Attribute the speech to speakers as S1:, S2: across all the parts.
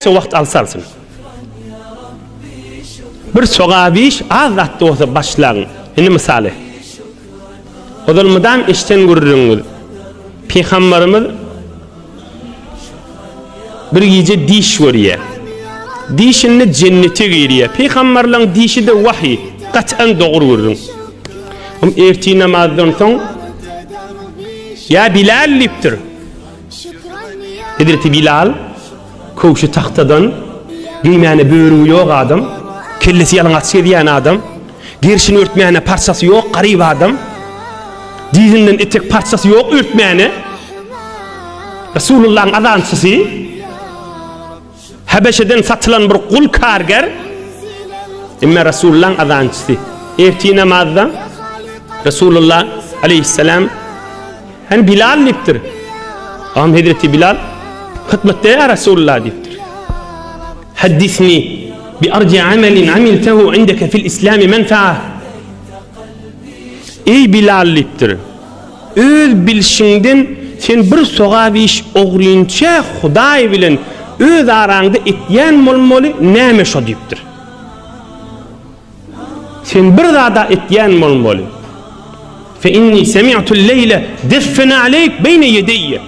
S1: Wagt alsarsın. Bir soğabiş az zatda olsa başlan. Indi misali. Odalmadan işten görürüňiz. Peygamberimiz bir gece diş görýär. Dişini cennete giriyor. Peygamberlerin dişi de vahiy. Qat'an doğru görürüň. Erti namazdan soň ya Bilal liptir. Hazreti Bilal koşu tahtadan giymeyene böğrüğü yok adam, kellesi yalıngat diyen adam, gerişini örtmeyene parçası yok, garip adam, dizinden etek parçası yok örtmeyene, Resulullah'ın adançısı, Habeşe'den satılan bir kul karger, ama Resulullah'ın adançısı. Erti namazda Resulullah aleyhisselam hani Bilal liptir. Ama Hazreti Bilal hıtmette ya Resulullah diptir. Haddisni bi arci amelin amiltehu indeke fil islami menfa'a. Ey Bilal diptir. Öz bilşinden sen bir soğa bir iş oğruyunca Huday bilen öz aranda etyen molmoli neme şo diptir. Sen bir dada etyen molmoli. Fe inni semi'tu leyle deffene aleyk beyne yedeyye.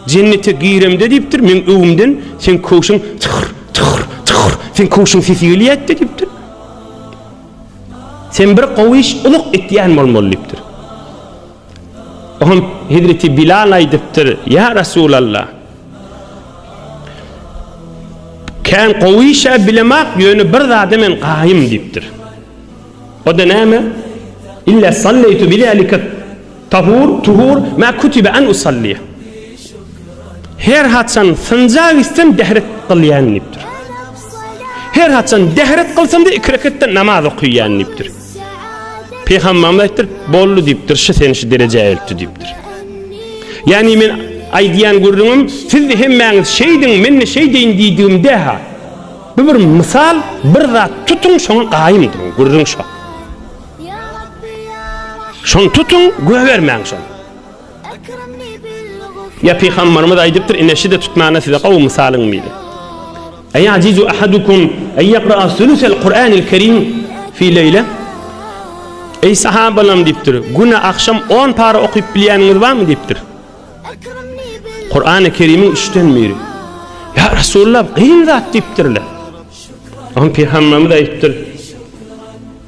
S1: Cennete giremde diptir, men öwümden sen koşun tıkır, sen koşun sesiyeliyet de diptir. Sen bir qowiş uluk etyen molmol diptir. Ohum Hazreti Bilal aýdypdyr, ya Resulallah. Kan qowişa bilemak ýöne bir zada men qaýym diptir. O da näme? İlla sallaytu bizalika tuhur ma kutiba an usalliya. Her hatsan fıncavistan dehret qılyan niptir. Her hatsan dehret qılsam da 2 rekatda namaz okuyan niptir. Peygamberimiz aytdyr, bollu diptir, şu seni şu derece eltdi diptir. Yani men aýdýan görüňüm, siz hemmäňiz şeýdiň, men şeý deýin diýdigimde ha. Bu bir misal, bir zat tutun şoň qaýymdyr, görüň şo. Şoň tutun, göwermäň şo. Ya Peygamberimiz aýdypdyr, inneşi de tutmana size qaw misalyň miydi? Ey acizu ahadukum en yaqra sulusal Qur'anil Kerim fi leyle. Ey sahabalarım dipdir, güne akşam 10 para okuyup bilýäniňiz barmy dipdir? Qur'an-ı Kerim'in 3'ten biri. Ya Resulullah qiyyn zat dipdirler. Ama Peygamberimiz aýdypdyr,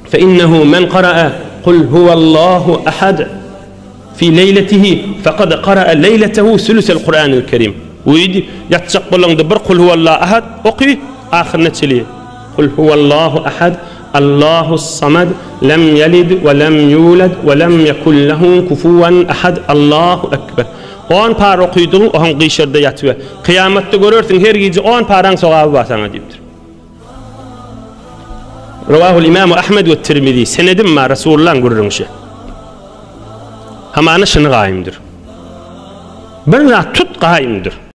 S1: fe innehu men qara'a kul huvallahu ahad fi leyletihi faqad qara'a leyletehu sulusal Qur'anil Kerim. Uydi yatjak bolanda bir kul huvallahu ahad oky, ahirine çeli. Kul huvallahu ahad Allahus samad lem yelid ve lem yulad ve lem yekul lehu kufuwan ahad. Allahu ekber. 10 par okuyduğun o han qişirde yatyp. Kıyamatda görürsün her gece 10 paraň sogaby basana dipdir. Ravahul İmam Ahmed ve Tirmizi. Senedim ma Resulullah'ın görürüňşe. Hamany şunu gaýymdyr. Bir zat tut gaýymdyr.